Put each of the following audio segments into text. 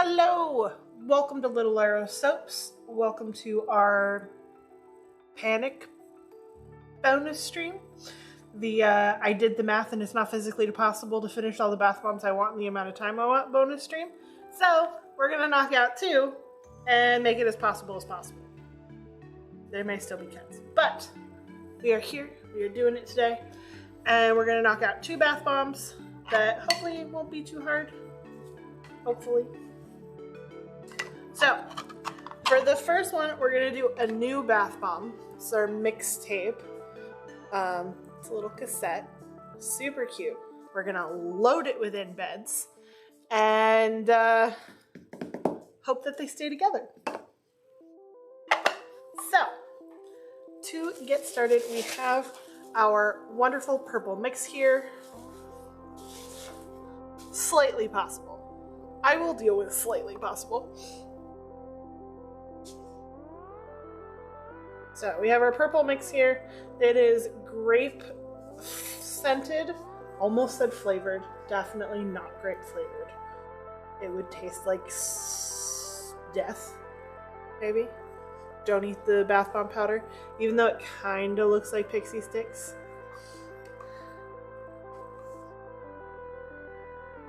Hello! Welcome to Little Arrow Soaps. Welcome to our panic bonus stream. I did the math and it's not physically possible to finish all the bath bombs I want in the amount of time I want bonus stream. So we're gonna knock out 2 and make it as possible as possible. There may still be cuts, but we are here. We are doing it today, and we're gonna knock out 2 bath bombs that hopefully won't be too hard. Hopefully. So, for the first one, we're gonna do a new bath bomb. It's our mixtape. It's a little cassette, super cute. We're gonna load it within beds and hope that they stay together. So, to get started, we have our wonderful purple mix here. Slightly possible. I will deal with slightly possible. So we have our purple mix here. It is grape scented, almost said flavored, definitely not grape flavored. It would taste like death, maybe. Don't eat the bath bomb powder, even though it kind of looks like pixie sticks.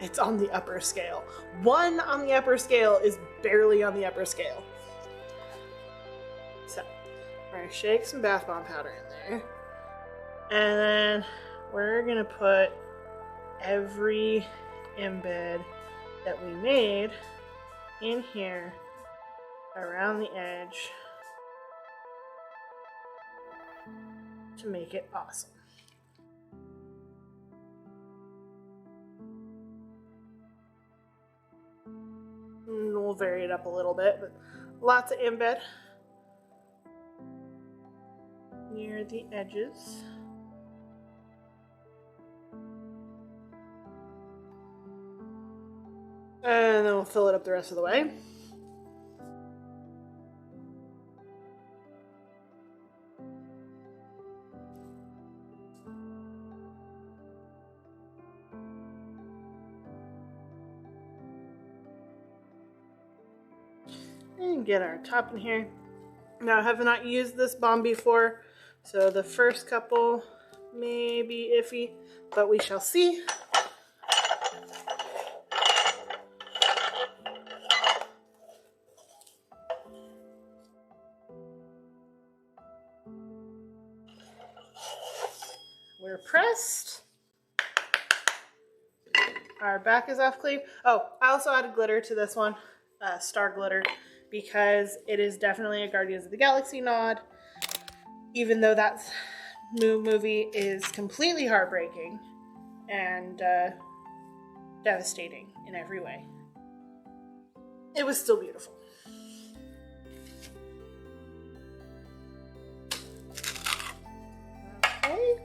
It's on the upper scale. 1 on the upper scale is barely on the upper scale. So, we're gonna shake some bath bomb powder in there. And then we're gonna put every embed that we made in here around the edge to make it awesome. And we'll vary it up a little bit, but lots of embed near the edges. And then we'll fill it up the rest of the way. And get our top in here. Now, I have not used this bomb before, so the first couple may be iffy, but we shall see. We're pressed. Our back is off clean. Oh, I also added glitter to this one, star glitter, because it is definitely a Guardians of the Galaxy nod, even though that movie is completely heartbreaking and devastating in every way. It was still beautiful. Okay.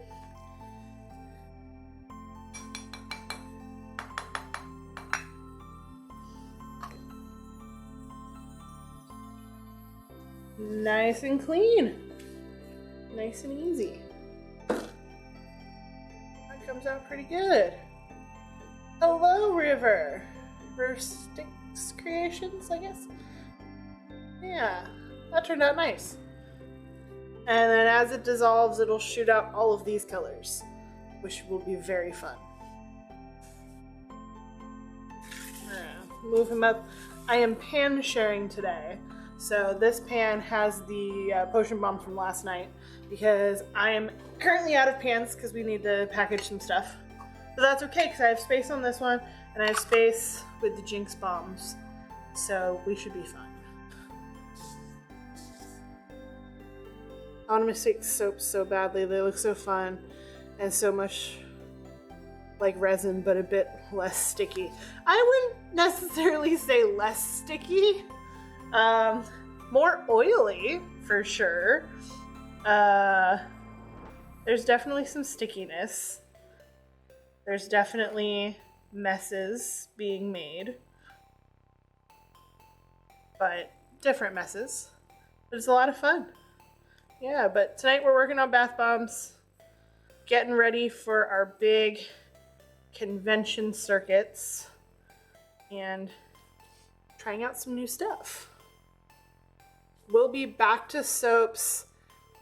Nice and clean. Nice and easy. That comes out pretty good. Hello, River. Sticks Creations, I guess. Yeah, that turned out nice. And then as it dissolves, it'll shoot out all of these colors, which will be very fun. Move him up. I am pan sharing today. So this pan has the potion bomb from last night because I am currently out of pans because we need to package some stuff. But that's okay because I have space on this one and I have space with the Jinx bombs. So we should be fine. I want to mistake soaps so badly. They look so fun and so much like resin, but a bit less sticky. I wouldn't necessarily say less sticky. More oily for sure. There's definitely some stickiness. There's definitely messes being made, but different messes. But it's a lot of fun. Yeah, but tonight we're working on bath bombs, getting ready for our big convention circuits, and trying out some new stuff. We'll be back to soaps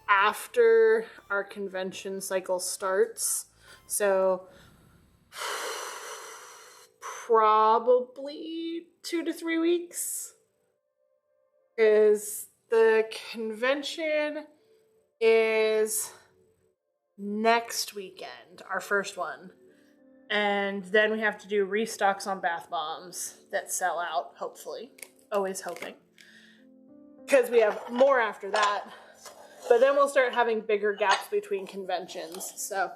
after our convention cycle starts. So probably 2 to 3 weeks. Because the convention is next weekend, our first one. And then we have to do restocks on bath bombs that sell out, hopefully. Always hoping. Because we have more after that. But then we'll start having bigger gaps between conventions. So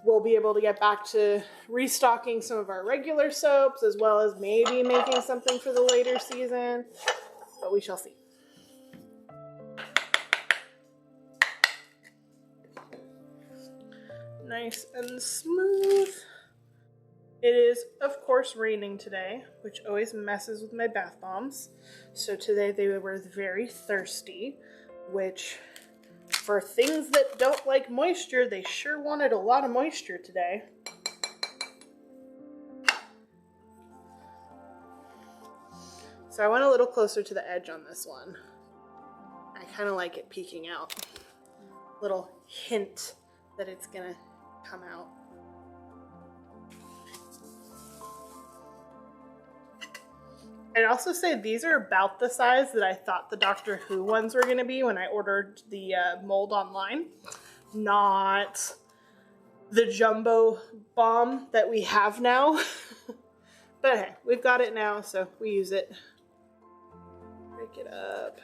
we'll be able to get back to restocking some of our regular soaps, as well as maybe making something for the later season. But we shall see. Nice and smooth. It is, of course, raining today, which always messes with my bath bombs. So today they were very thirsty, which for things that don't like moisture, they sure wanted a lot of moisture today. So I went a little closer to the edge on this one. I kind of like it peeking out. Little hint that it's gonna come out. I'd also say these are about the size that I thought the Doctor Who ones were going to be when I ordered the mold online. Not the jumbo bomb that we have now. But hey, we've got it now, so we use it. Break it up.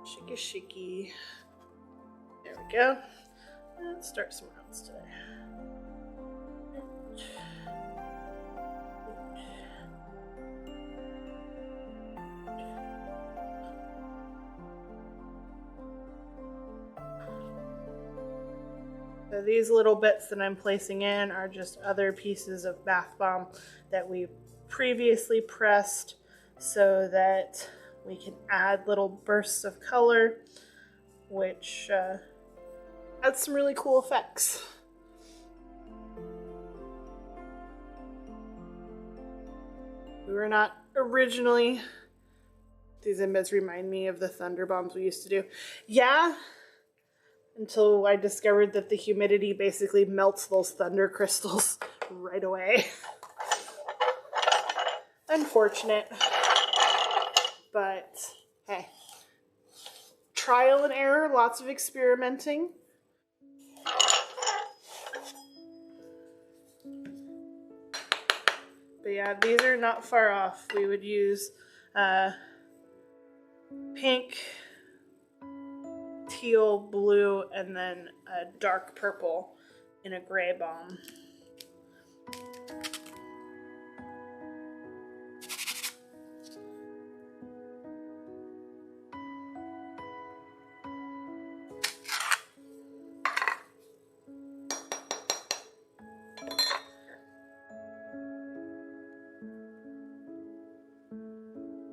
Shaky, shaky. There we go. Let's start some rounds today. So these little bits that I'm placing in are just other pieces of bath bomb that we previously pressed so that we can add little bursts of color, which adds some really cool effects. We were not originally... These embeds remind me of the thunder bombs we used to do. Yeah, until I discovered that the humidity basically melts those thunder crystals right away. Unfortunate. But hey, trial and error, lots of experimenting. But yeah, these are not far off. We would use pink, teal, blue, and then a dark purple in a gray bomb.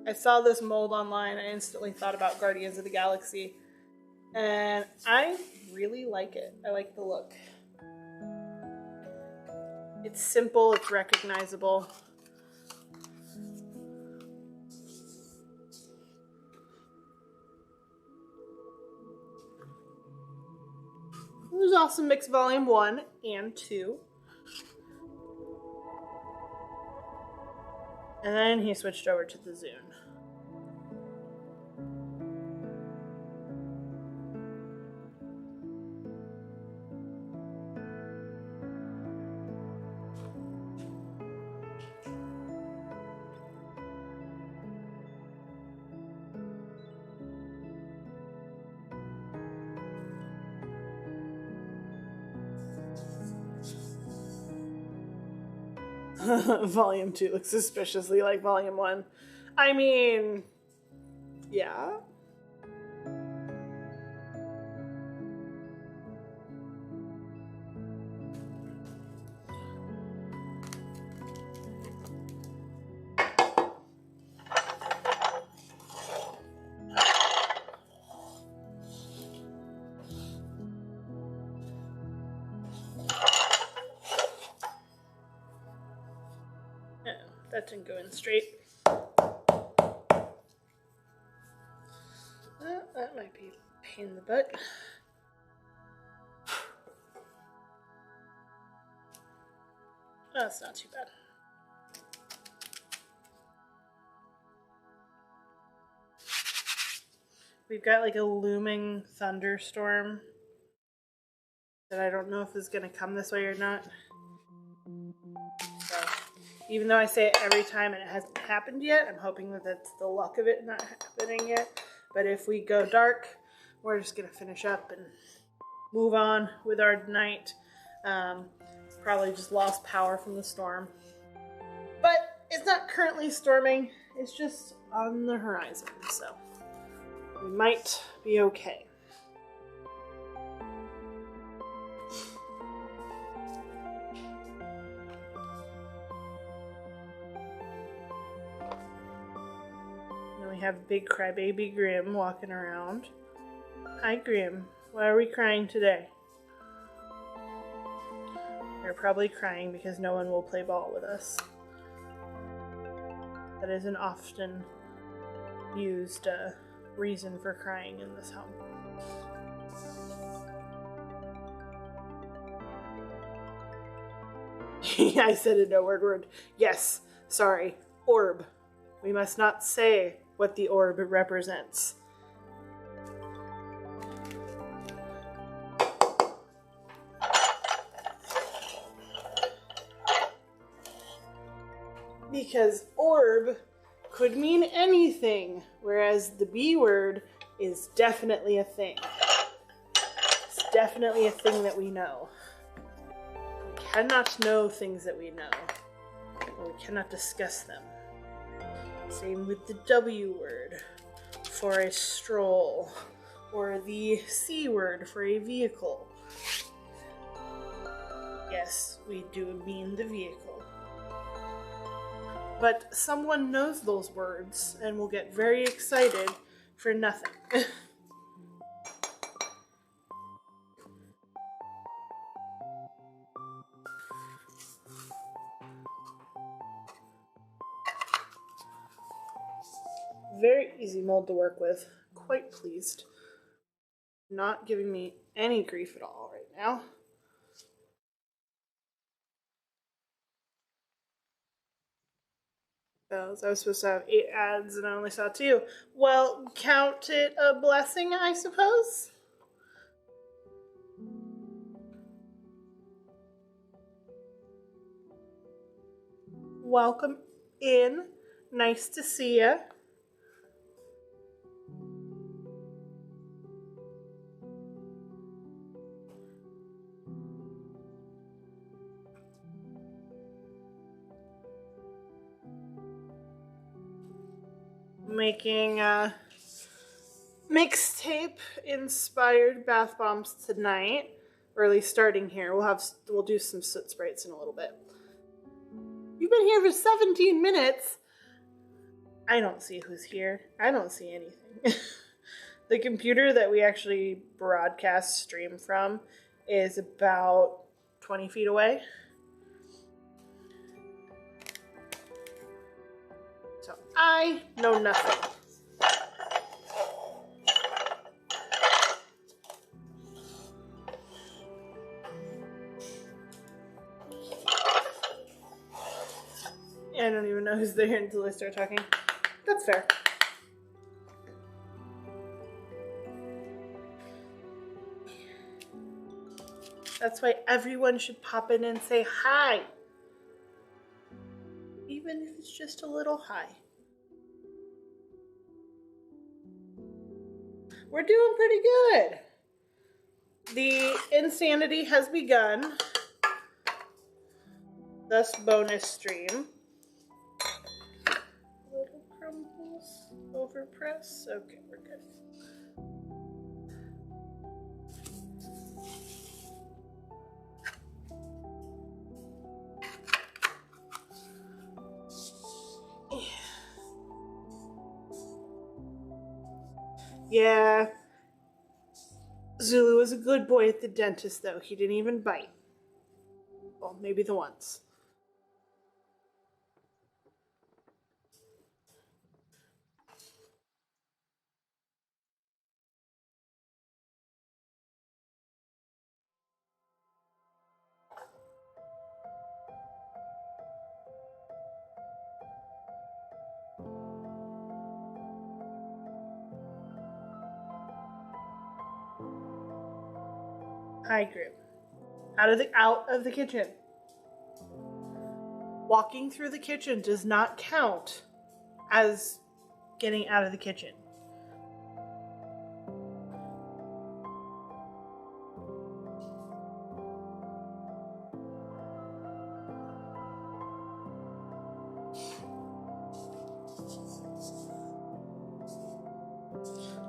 I saw this mold online. I instantly thought about Guardians of the Galaxy. And I really like it. I like the look. It's simple, it's recognizable. There's also Mix Volume 1 and 2. And then he switched over to the Zune. Volume 2 looks suspiciously like Volume 1. I mean, yeah. That didn't go in straight. pain in the butt. Oh, that's not too bad. We've got like a looming thunderstorm that I don't know if is going to come this way or not. So, even though I say it every time and it hasn't happened yet, I'm hoping that that's the luck of it not happening yet. But if we go dark, we're just going to finish up and move on with our night. Probably just lost power from the storm. But it's not currently storming, it's just on the horizon, so we might be okay. Then we have big crybaby Grim walking around. Hi Grim, why are we crying today? We're probably crying because no one will play ball with us. That is an often used reason for crying in this home. I said a no-word word. Yes, sorry. Orb. We must not say what the orb represents. Because orb could mean anything, whereas the B word is definitely a thing. It's definitely a thing that we know. We cannot know things that we know, or we cannot discuss them. Same with the W word for a stroll, or the C word for a vehicle. Yes, we do mean the vehicle. But someone knows those words and will get very excited for nothing. Very easy mold to work with. Quite pleased. Not giving me any grief at all right now. I was supposed to have 8 ads and I only saw 2. Well, count it a blessing, I suppose? Welcome in. Nice to see ya. Making mixtape inspired bath bombs tonight, or at least starting here. We'll do some soot sprites in a little bit. You've been here for 17 minutes. I don't see who's here. I don't see anything. The computer that we actually broadcast stream from is about 20 feet away. So I know nothing. I don't even know who's there until I start talking. That's fair. That's why everyone should pop in and say hi. Even if it's just a little hi. We're doing pretty good. The insanity has begun. Thus, bonus stream. Little crumbles. Overpress. Okay, we're good. Yeah. Zulu was a good boy at the dentist, though. He didn't even bite. Well, maybe the once. Hi, group. Out of the kitchen. Walking through the kitchen does not count as getting out of the kitchen.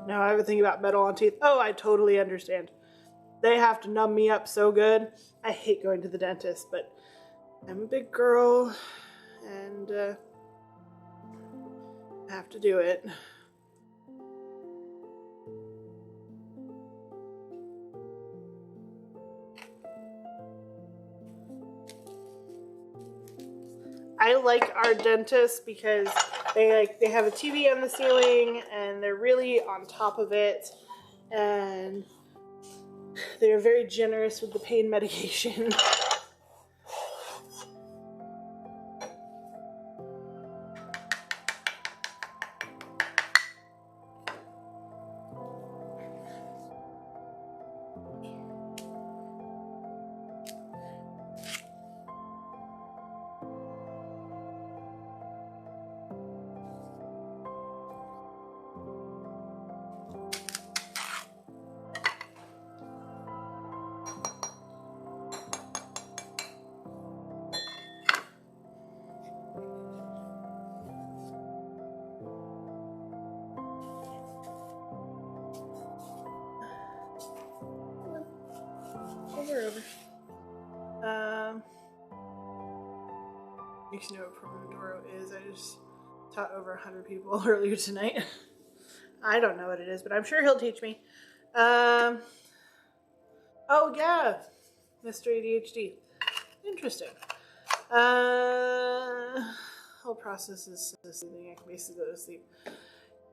Now I have a thing about metal on teeth. Oh, I totally understand. They have to numb me up so good. I hate going to the dentist, but I'm a big girl and I have to do it. I like our dentist because they have a TV on the ceiling and they're really on top of it, and they're very generous with the pain medication. Over. You can know what Pomodoro is. I just taught over 100 people earlier tonight. I don't know what it is, but I'm sure he'll teach me. Oh yeah, Mr. ADHD. Interesting. Whole process is soothing. I can basically go to sleep.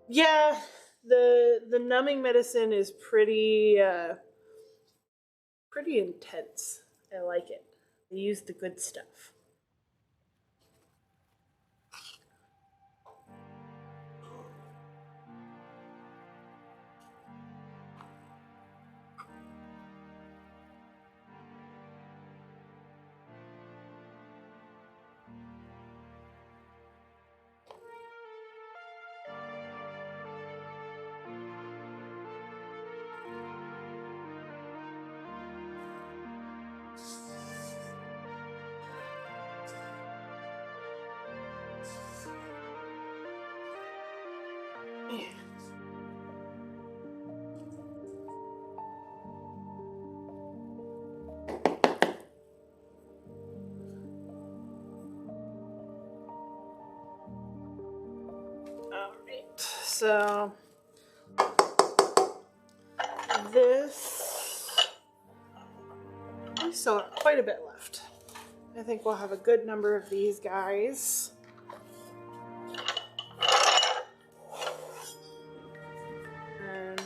Yeah, the numbing medicine is pretty intense. I like it. They use the good stuff. Alright, so this, we still have quite a bit left. I think we'll have a good number of these guys. And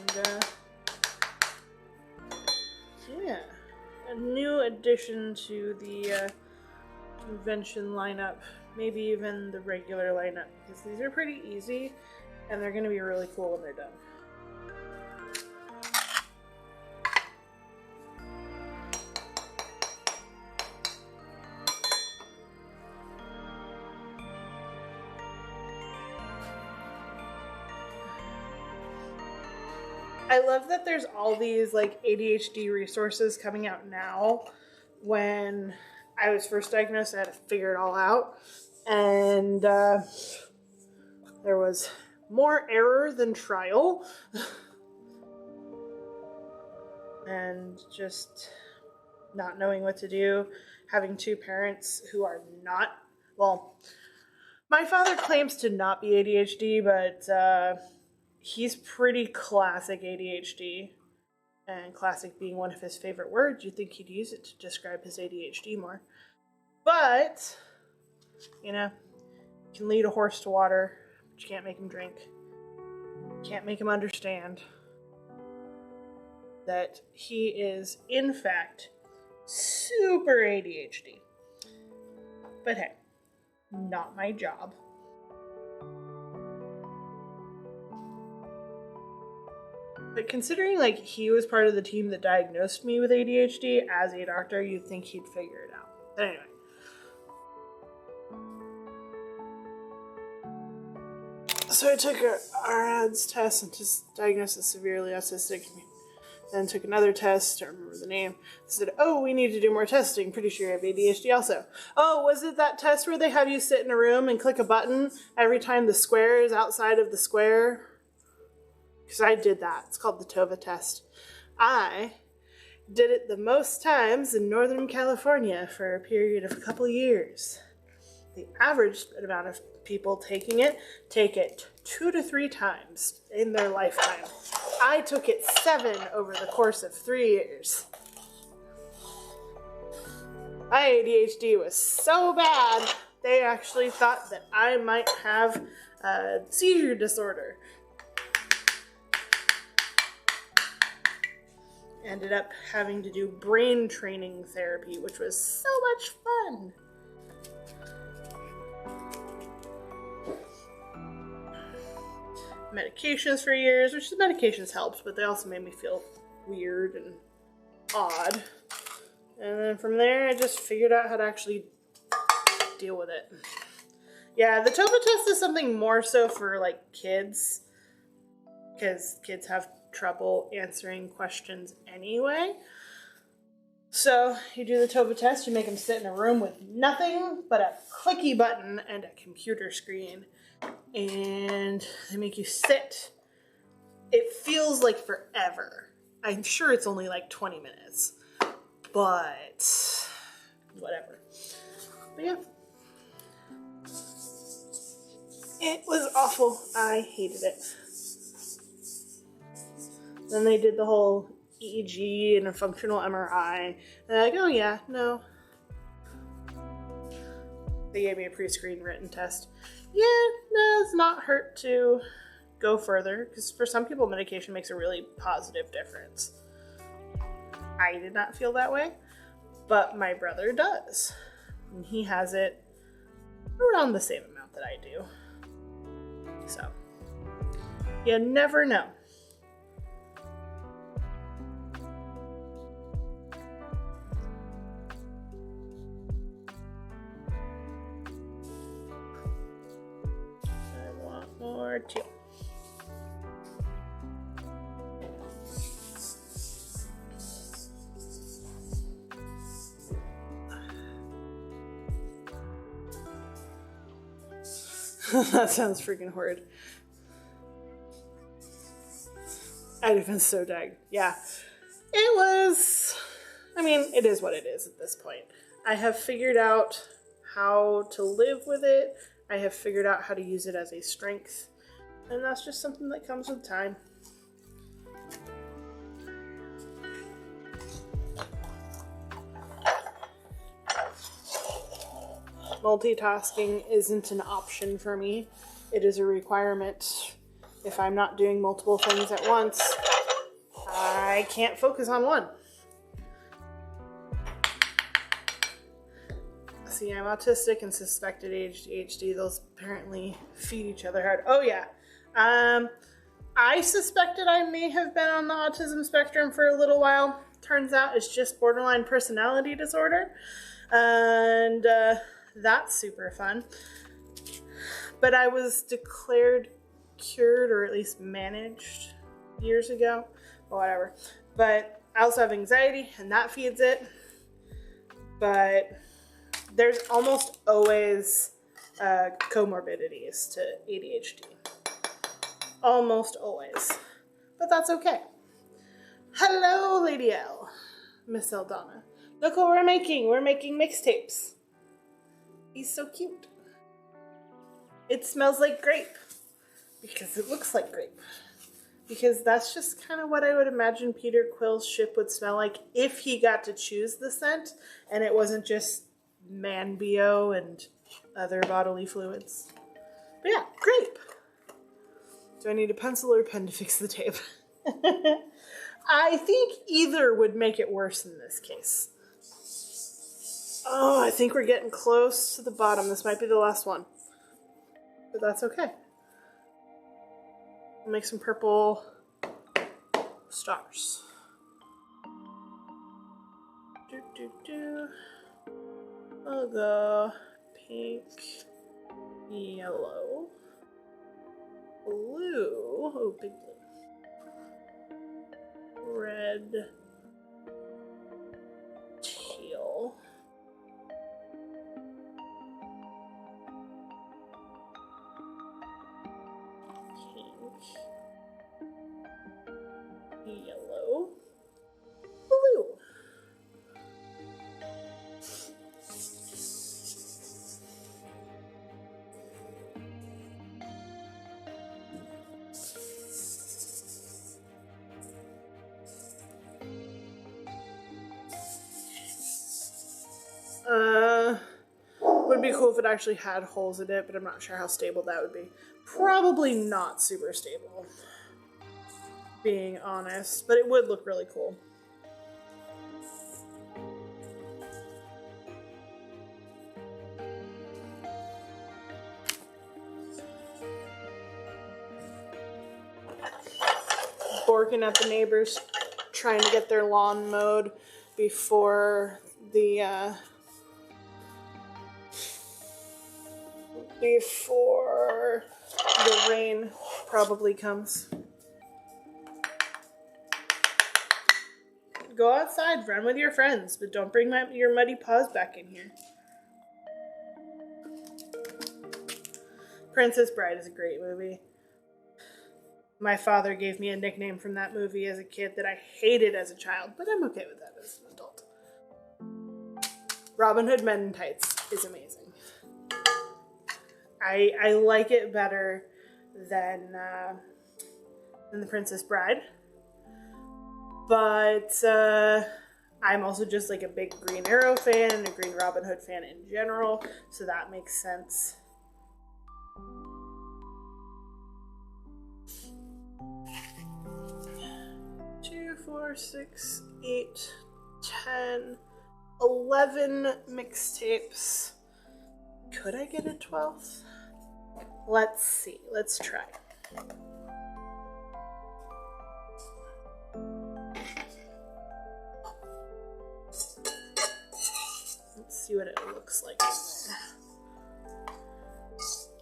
yeah, a new addition to the convention lineup, maybe even the regular lineup, because these are pretty easy and they're going to be really cool when they're done. I love that there's all these like ADHD resources coming out now. When I was first diagnosed, I had to figure it all out. And there was more error than trial. And just not knowing what to do. Having two parents who are not, well, my father claims to not be ADHD, but he's pretty classic ADHD. And classic being one of his favorite words, you'd think he'd use it to describe his ADHD more. But, you know, you can lead a horse to water, but you can't make him drink. You can't make him understand that he is, in fact, super ADHD. But hey, not my job. But considering, like, he was part of the team that diagnosed me with ADHD as a doctor, you'd think he'd figure it out. But anyway. So I took a RADS test and just diagnosed as severely autistic. Then took another test, I don't remember the name. They said, oh, we need to do more testing. Pretty sure you have ADHD also. Oh, was it that test where they have you sit in a room and click a button every time the square is outside of the square? Because I did that. It's called the TOVA test. I did it the most times in Northern California for a period of a couple years. The average amount of people taking it take it 2 to 3 times in their lifetime. I took it 7 over the course of 3 years. My ADHD was so bad, they actually thought that I might have a seizure disorder. Ended up having to do brain training therapy, which was so much fun. Medications for years, which the medications helped, but they also made me feel weird and odd. And then from there, I just figured out how to actually deal with it. Yeah, the TOVA test is something more so for, like, kids, because kids have trouble answering questions anyway. So you do the TOVA test, you make them sit in a room with nothing but a clicky button and a computer screen. And they make you sit. It feels like forever. I'm sure it's only like 20 minutes. But whatever. But yeah. It was awful. I hated it. Then they did the whole EEG and a functional MRI. And they're like, oh yeah, no. They gave me a pre-screen written test. Yeah, no, it's not hurt to go further, because for some people medication makes a really positive difference. I did not feel that way, but my brother does. And he has it around the same amount that I do. So, you never know. More teal. That sounds freaking horrid. I'd have been so dagged. Yeah. It was, I mean, it is what it is at this point. I have figured out how to live with it. I have figured out how to use it as a strength. And that's just something that comes with time. Multitasking isn't an option for me. It is a requirement. If I'm not doing multiple things at once, I can't focus on one. See, I'm autistic and suspected ADHD. Those apparently feed each other hard. Oh yeah. I suspected I may have been on the autism spectrum for a little while. Turns out it's just borderline personality disorder. And that's super fun. But I was declared cured, or at least managed, years ago. Well, whatever. But I also have anxiety, and that feeds it. But there's almost always comorbidities to ADHD. Almost always. But that's okay. Hello, Lady L. Miss Eldana. Look what we're making. We're making mixtapes. He's so cute. It smells like grape. Because it looks like grape. Because that's just kind of what I would imagine Peter Quill's ship would smell like if he got to choose the scent and it wasn't just man BO and other bodily fluids. But yeah, grape. Do I need a pencil or a pen to fix the tape? I think either would make it worse in this case. Oh, I think we're getting close to the bottom. This might be the last one. But that's okay. I'll make some purple stars. I'll go pink, yellow, blue, oh big blue, red, teal, pink, yellow, blue. Would be cool if it actually had holes in it, but I'm not sure how stable that would be. Probably not super stable, being honest, but it would look really cool. Borking at the neighbors, trying to get their lawn mowed before the rain probably comes. Go outside, run with your friends, but don't bring your muddy paws back in here. Princess Bride is a great movie. My father gave me a nickname from that movie as a kid that I hated as a child, but I'm okay with that as an adult. Robin Hood Men in Tights is amazing. I like it better than The Princess Bride, but I'm also just like a big Green Arrow fan and a Green Robin Hood fan in general, so that makes sense. Two, 4, 6, 8, 10, 11 mixtapes. Could I get a 12th? Let's see. Let's try. Let's see what it looks like in there.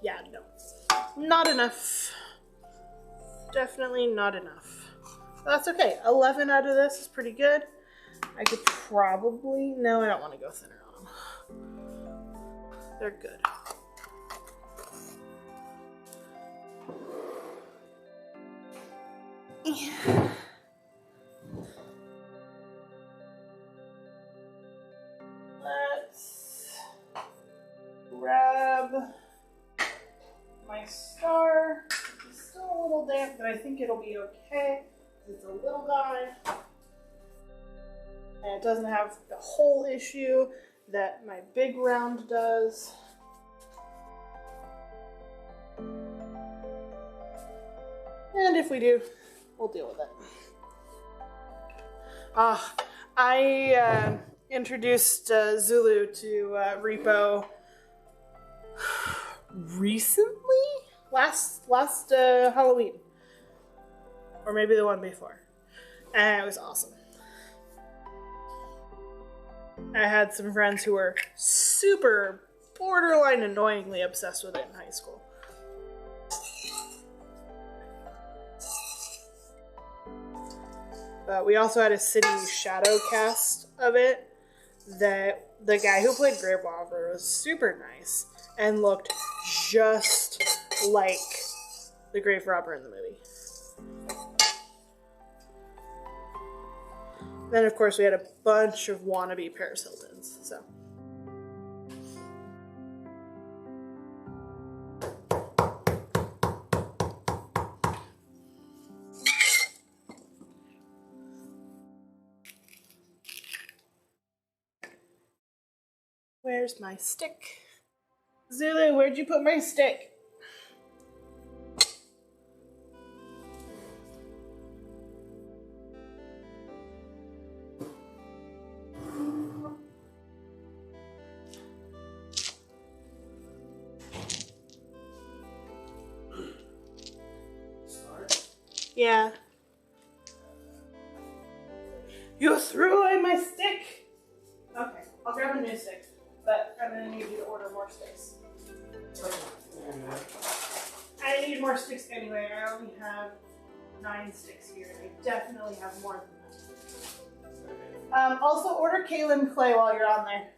Yeah, no. Not enough. Definitely not enough. That's okay. 11 out of this is pretty good. I could probably... No, I don't want to go thinner on them. They're good. Yeah. Let's grab my star. It's still a little damp, but I think it'll be okay. It's a little guy. And it doesn't have the hole issue that my big round does. And if we do, we'll deal with it. I introduced Zulu to Repo recently? Last Halloween. Or maybe the one before. And it was awesome. I had some friends who were super borderline annoyingly obsessed with it in high school. But we also had a city shadow cast of it that the guy who played Grave Robber was super nice and looked just like the Grave Robber in the movie. Then, of course, we had a bunch of wannabe Paris Hiltons, so. Where's my stick? Zulu, where'd you put my stick? Yeah. You threw away my stick! Okay, I'll grab a new stick, but I'm gonna need you to order more sticks. I need more sticks anyway. I only have 9 sticks here. I definitely have more than that. Also, order Kaylin clay while you're on there.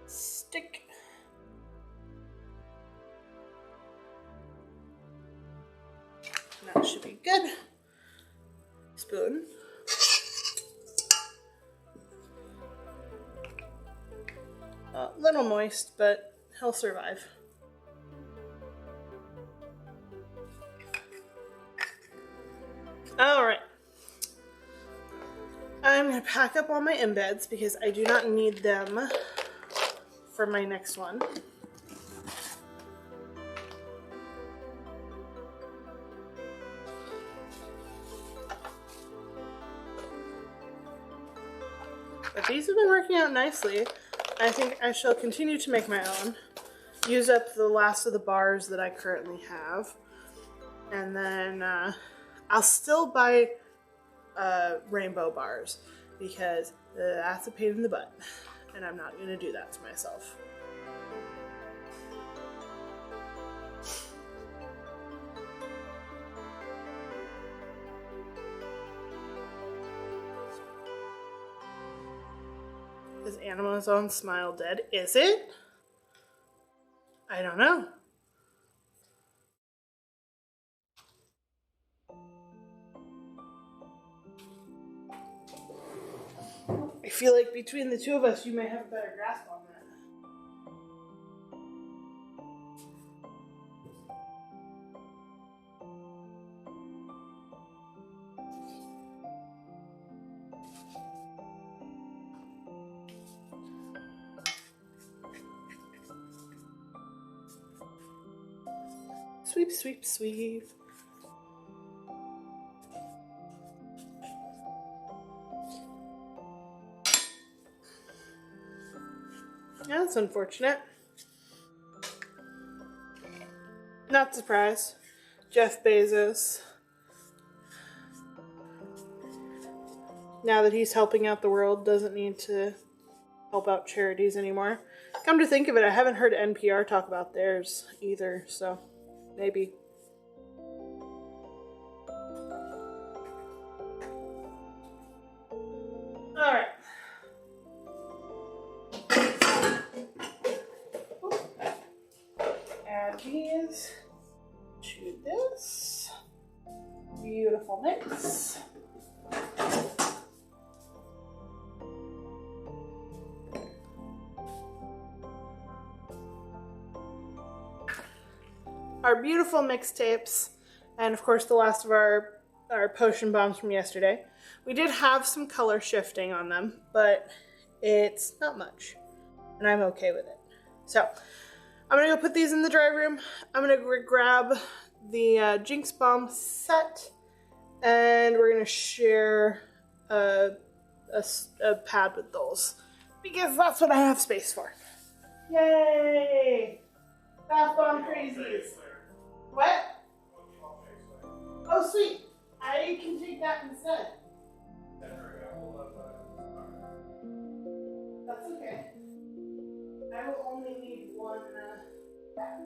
Stick. That should be good. Spoon. A little moist, but he'll survive. All right. I'm going to pack up all my embeds because I do not need them for my next one. But these have been working out nicely. I think I shall continue to make my own. Use up the last of the bars that I currently have. And then I'll still buy rainbow bars because that's a pain in the butt. And I'm not going to do that to myself. Is Animazone's smile dead? Is it? I don't know. I feel like between the two of us, you may have a better grasp on that. Sweep, sweep, sweep. That's unfortunate. Not surprised. Jeff Bezos. Now that he's helping out the world, doesn't need to help out charities anymore. Come to think of it, I haven't heard NPR talk about theirs either, so maybe. Alright. Add these to this. Beautiful mix. Our beautiful mixtapes, and of course the last of our potion bombs from yesterday. We did have some color shifting on them, but it's not much, and I'm okay with it. So I'm gonna go put these in the dry room. I'm gonna grab the Jinx Bomb set, and we're gonna share a pad with those, because that's what I have space for. Yay! Bath Bomb crazies. What? Oh, sweet. I can take that instead. That's okay. I will only need one bath.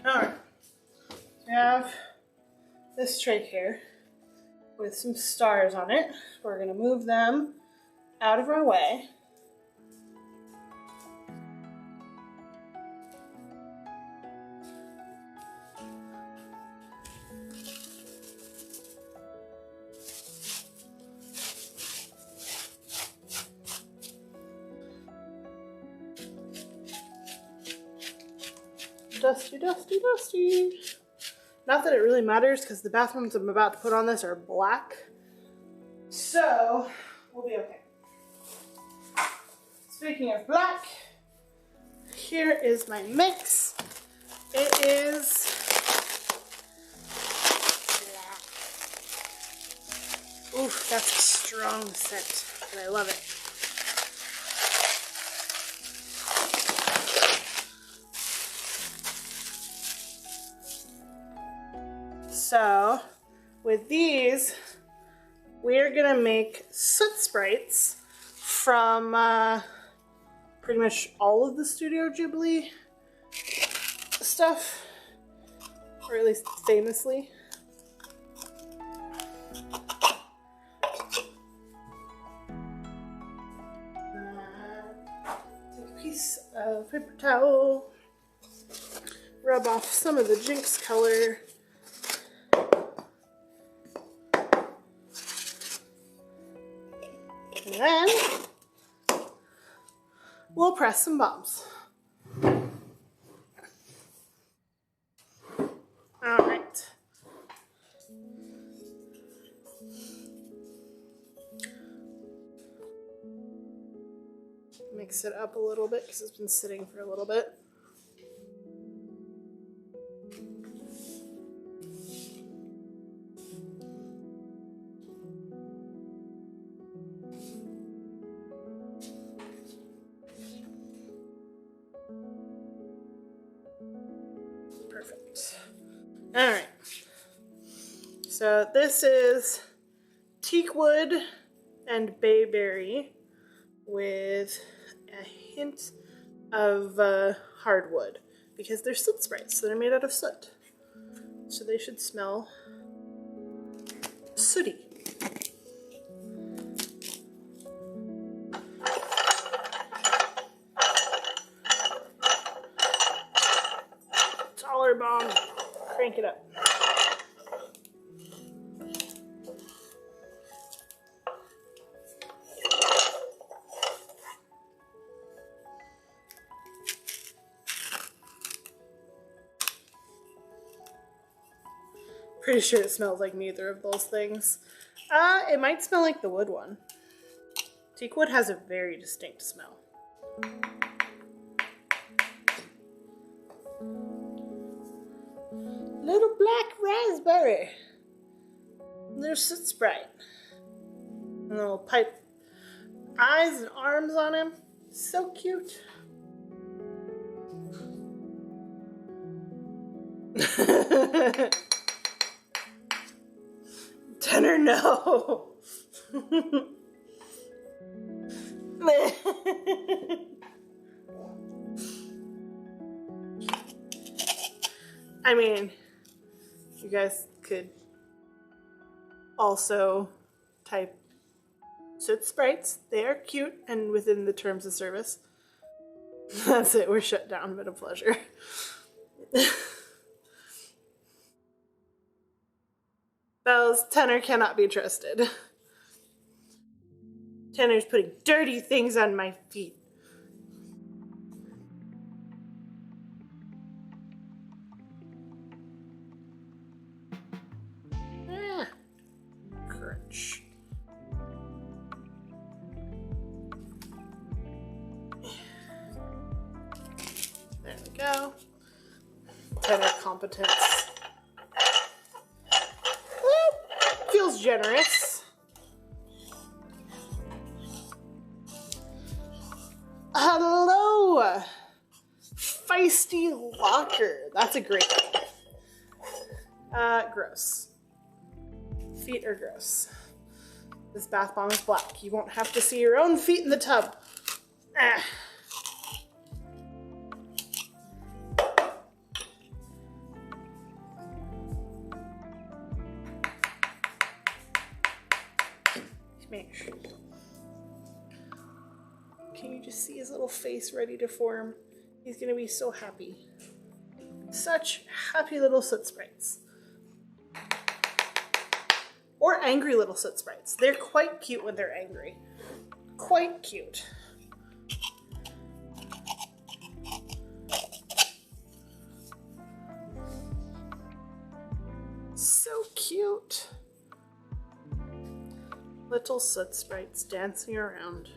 Alright, we have this tray here with some stars on it. We're going to move them out of our way. Dusty, dusty, dusty. Not that it really matters because the bathrooms I'm about to put on this are black. So, we'll be okay. Speaking of black, here is my mix. It is black. Oof, that's a strong scent, and I love it. So, with these, we're gonna make soot sprites from pretty much all of the Studio Ghibli stuff, or at least famously. Take a piece of paper towel, rub off some of the Jinx color. And then we'll press some bumps. All right. Mix it up a little bit because it's been sitting for a little bit. Perfect. All right. So this is teak wood and bayberry with a hint of hardwood because they're soot sprites, so they're made out of soot. So they should smell sooty. Taller bomb, crank it up. Pretty sure it smells like neither of those things. It might smell like the wood one. Teak wood has a very distinct smell. Little black raspberry. Little soot sprite. And little pipe eyes and arms on him. So cute. Tenor, no. I mean, you guys could also type soot sprites. They are cute and within the terms of service. That's it, we're shut down, but a pleasure. Bells, Tenor cannot be trusted. Tenor's putting dirty things on my feet. Crunch. There we go. Tenor competence. Feels generous. Hello, Feisty Locker. That's a great one. Gross. Feet are gross. This bath bomb is black. You won't have to see your own feet in the tub. Ah. Smash. Can you just see his little face ready to form? He's gonna be so happy. Such happy little soot sprites. Or angry little soot sprites. They're quite cute when they're angry. Quite cute. So cute. Little soot sprites dancing around.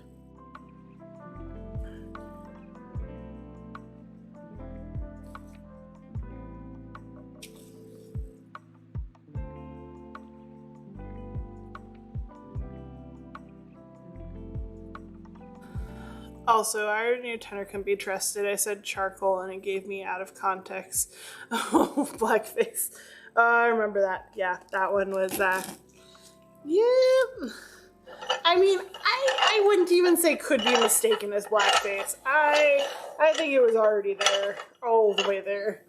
Also, I already knew Tenor couldn't be trusted. I said charcoal and it gave me out of context blackface. I remember that. Yeah, that one was, yeah. I mean, I wouldn't even say could be mistaken as blackface. I think it was already there, all the way there.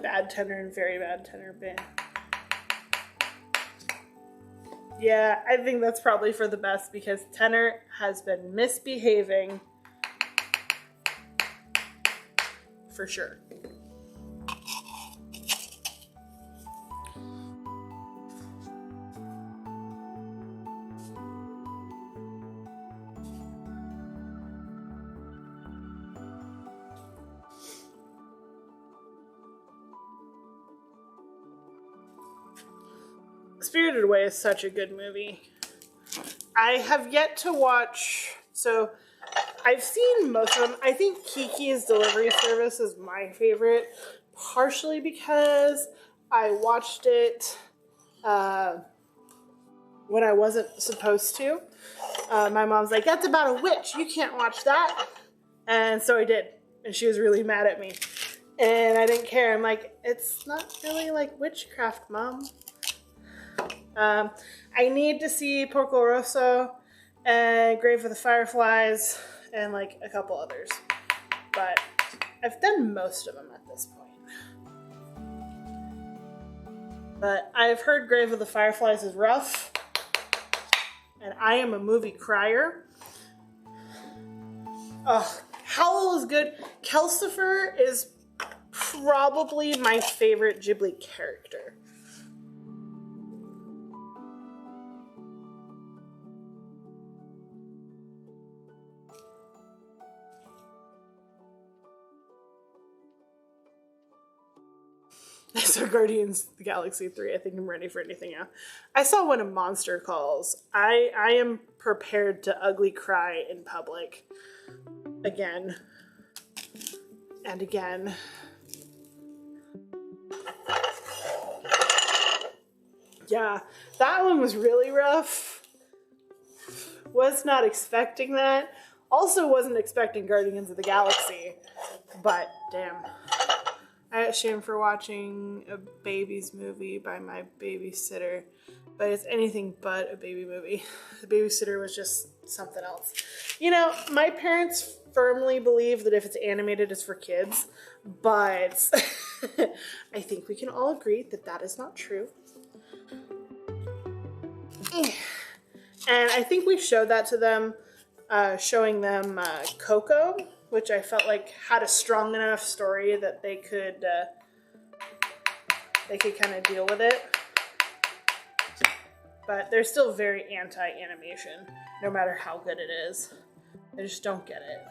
Bad Tenor and very bad Tenor bin. Yeah, I think that's probably for the best because Tenor has been misbehaving for sure. Spirited Away is such a good movie. I have yet to watch, so I've seen most of them. I think Kiki's Delivery Service is my favorite, partially because I watched it when I wasn't supposed to. My mom's like, that's about a witch, you can't watch that. And so I did, and she was really mad at me. And I didn't care. I'm like, it's not really like witchcraft, Mom. I need to see Porco Rosso and Grave of the Fireflies and like a couple others, but I've done most of them at this point. But I've heard Grave of the Fireflies is rough, and I am a movie crier. Oh, Howl is good. Kelsifer is probably my favorite Ghibli character. I saw Guardians of the Galaxy 3. I think I'm ready for anything now. I saw one of Monster Calls. I am prepared to ugly cry in public. Again. And again. Yeah, that one was really rough. Was not expecting that. Also wasn't expecting Guardians of the Galaxy. But, damn. I got shamed for watching a baby's movie by my babysitter, but it's anything but a baby movie. The babysitter was just something else. You know, my parents firmly believe that if it's animated, it's for kids, but I think we can all agree that that is not true. And I think we showed that to them, showing them Coco, which I felt like had a strong enough story that they could kind of deal with it. But they're still very anti-animation, no matter how good it is. They just don't get it.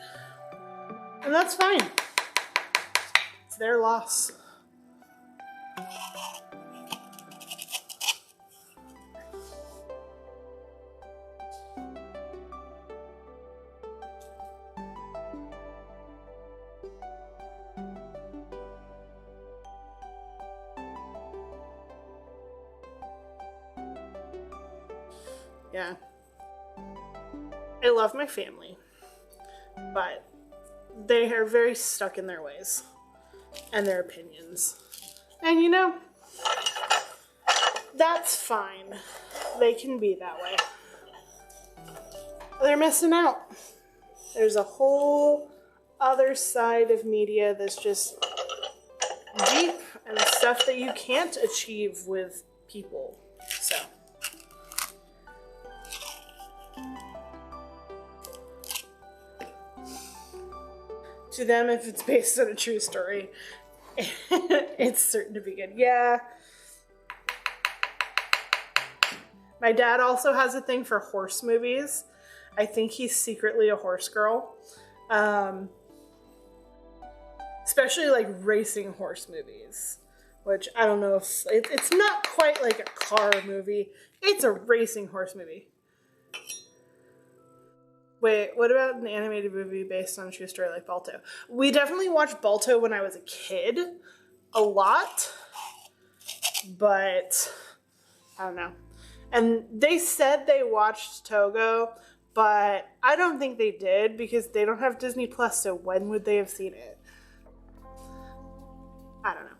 And that's fine. It's their loss. Yeah. I love my family, but they are very stuck in their ways and their opinions. And you know, that's fine. They can be that way. They're missing out. There's a whole other side of media that's just deep and stuff that you can't achieve with people. So. To them, if it's based on a true story, it's certain to be good. Yeah. My dad also has a thing for horse movies. I think he's secretly a horse girl. Especially like racing horse movies, which I don't know if it's not quite like a car movie. It's a racing horse movie. Wait, what about an animated movie based on a true story like Balto? We definitely watched Balto when I was a kid. A lot. But I don't know. And they said they watched Togo, but I don't think they did because they don't have Disney Plus, so when would they have seen it? I don't know.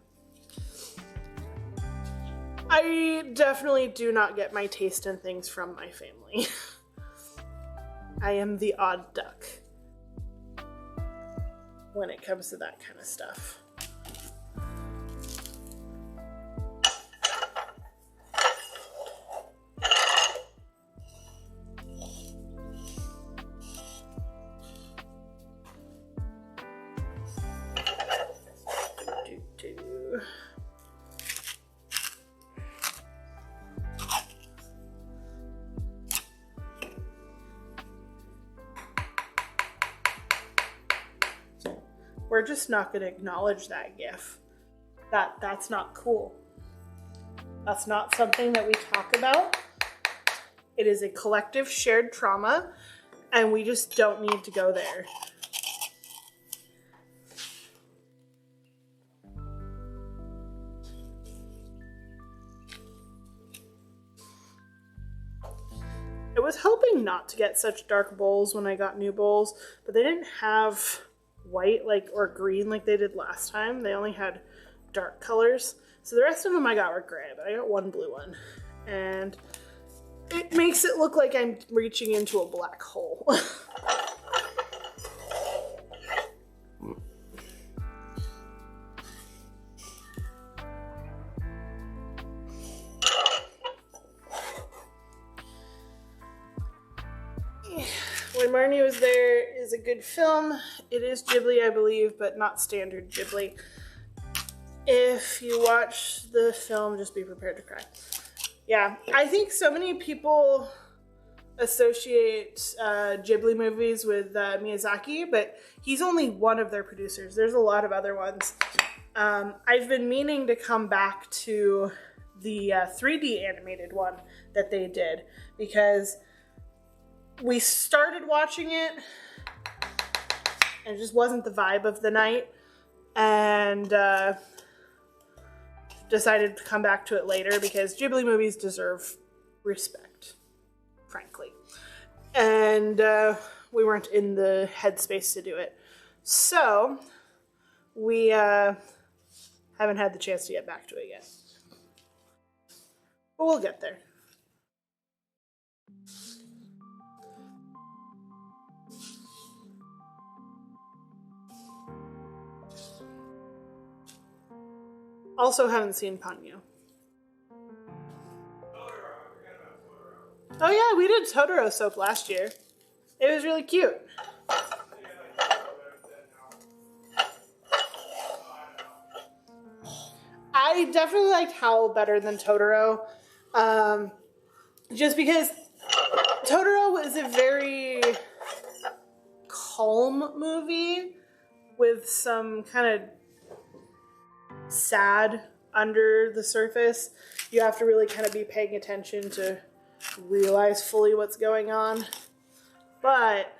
I definitely do not get my taste in things from my family. I am the odd duck when it comes to that kind of stuff. We're just not going to acknowledge that GIF. That's not cool. That's not something that we talk about. It is a collective shared trauma, and we just don't need to go there. I was hoping not to get such dark bowls when I got new bowls, but they didn't have white or green like they did last time. They only had dark colors. So the rest of them I got were gray, but I got one blue one. And it makes it look like I'm reaching into a black hole. When Marnie Was There is a good film. It is Ghibli, I believe, but not standard Ghibli. If you watch the film, just be prepared to cry. Yeah, I think so many people associate Ghibli movies with Miyazaki, but he's only one of their producers. There's a lot of other ones. I've been meaning to come back to the 3D animated one that they did because we started watching it and it just wasn't the vibe of the night, and decided to come back to it later because Ghibli movies deserve respect, frankly. And we weren't in the headspace to do it. So we haven't had the chance to get back to it yet. But we'll get there. Also haven't seen Ponyo. Oh yeah, we did Totoro soap last year. It was really cute. I definitely liked Howl better than Totoro. Just because Totoro is a very calm movie with some kind of sad under the surface. You have to really kind of be paying attention to realize fully what's going on. But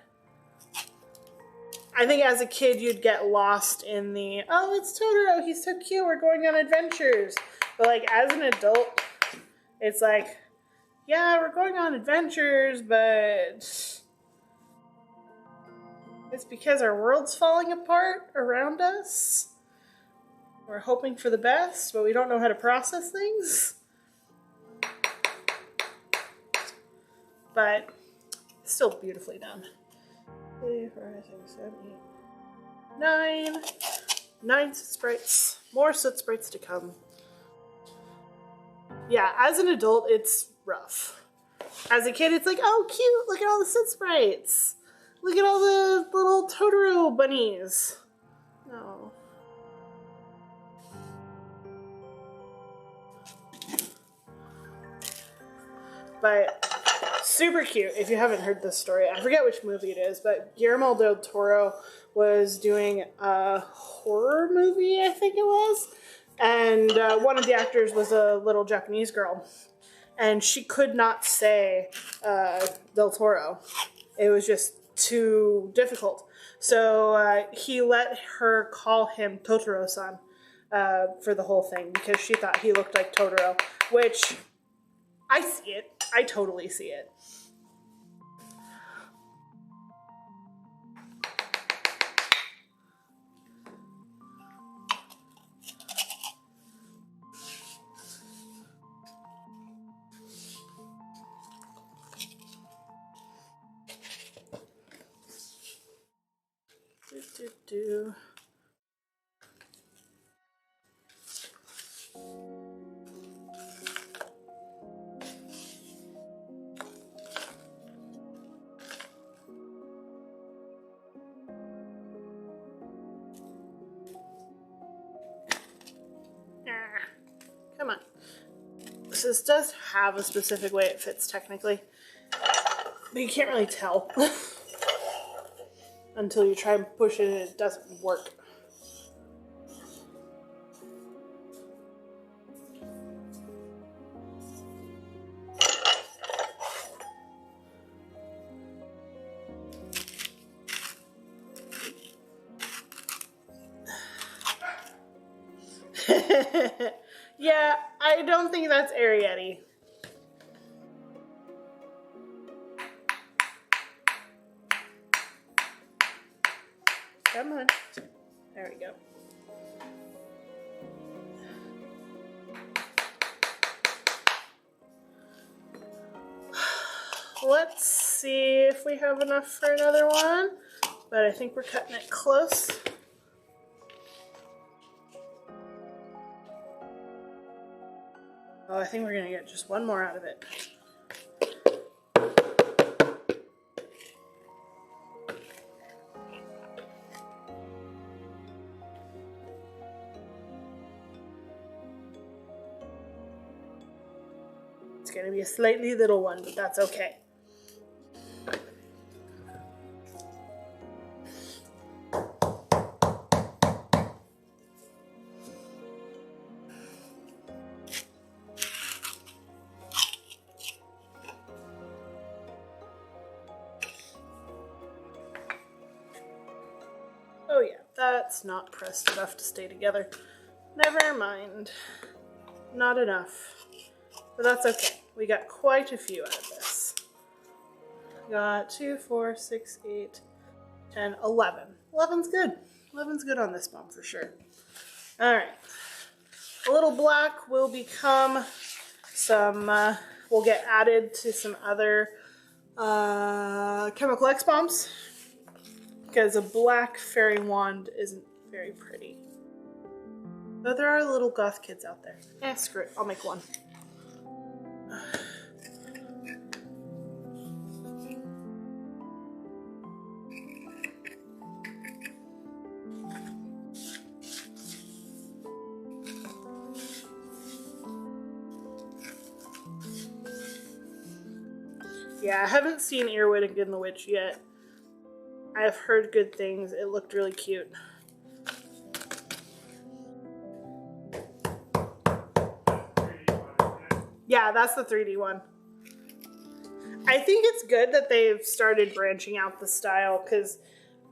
I think as a kid you'd get lost in the, oh, it's Totoro, he's so cute, we're going on adventures. But as an adult, it's like, yeah, we're going on adventures, but it's because our world's falling apart around us. We're hoping for the best, but we don't know how to process things. but still beautifully done. 3, 4, 5, 6, 7, 8, 9. 9 soot sprites. More soot sprites to come. Yeah, as an adult, it's rough. As a kid, it's like, oh, cute, look at all the soot sprites. Look at all the little Totoro bunnies. No. But super cute. If you haven't heard this story, I forget which movie it is, but Guillermo del Toro was doing a horror movie, I think it was. And one of the actors was a little Japanese girl. And she could not say Del Toro. It was just too difficult. So he let her call him Totoro-san for the whole thing because she thought he looked like Totoro, which I see it. I totally see it. Do. Come on. This does have a specific way it fits technically, but you can't really tell until you try and push it and it doesn't work. Yeah, I don't think that's Arietti. Come on. There we go. Let's see if we have enough for another one, but I think we're cutting it close. Oh, I think we're gonna get just one more out of it. It's gonna be a slightly little one, but that's okay. Oh yeah, that's not pressed enough to stay together. Never mind. Not enough. But that's okay. We got quite a few out of this. Got 2, 4, 6, 8, 10, 11. 11's good. 11's good on this bomb for sure. Alright. A little black will become some, will get added to some other Chemical X bombs. Because a black fairy wand isn't very pretty. Though there are little goth kids out there. Eh, screw it. I'll make one. Yeah, I haven't seen Earwig and the Witch yet. I've heard good things. It looked really cute. Yeah, that's the 3D one. I think it's good that they've started branching out the style because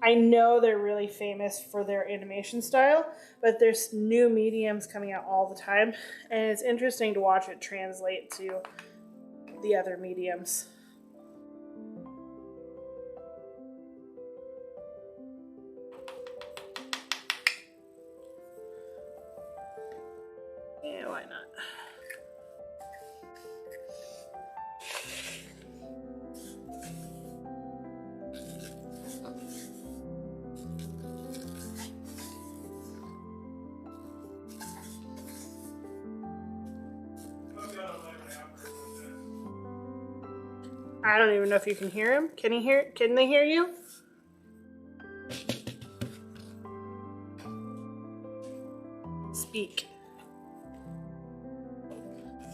I know they're really famous for their animation style, but there's new mediums coming out all the time, and it's interesting to watch it translate to the other mediums. Yeah, why not? I don't even know if you can hear him. Can they hear you? Speak.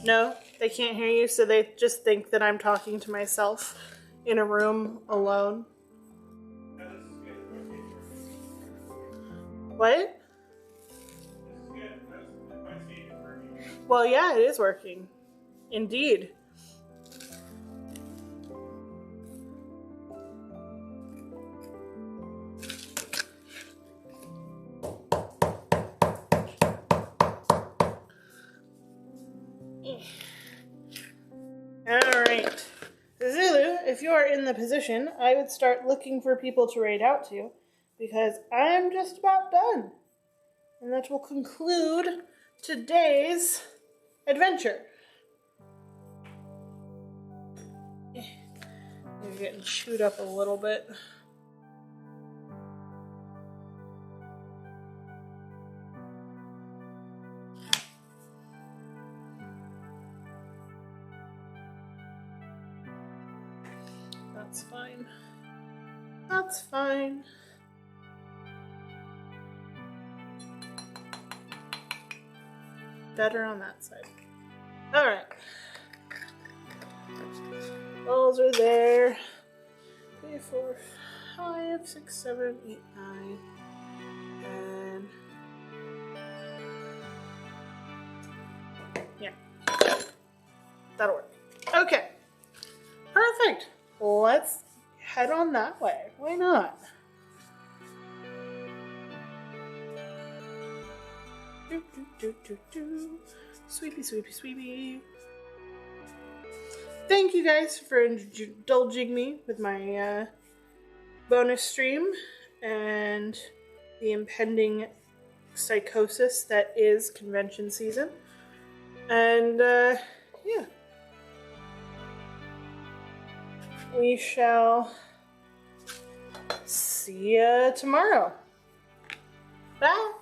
No, they can't hear you, so they just think that I'm talking to myself in a room alone. What? Well, yeah, it is working. Indeed. Alright. Zulu, if you are in the position, I would start looking for people to raid out to, because I'm just about done. And that will conclude today's adventure. I'm getting chewed up a little bit. That's fine. That's fine. Better on that side. Alright. Balls are there. 3, 4, 5, 6, 7, 8, 9. And yeah. That'll work. Okay. Perfect. Let's head on that way. Why not? Do, do, do, do, do. Sweepy, sweepy, sweepy. Thank you guys for indulging me with my bonus stream and the impending psychosis that is convention season. And yeah. We shall see you tomorrow. Bye.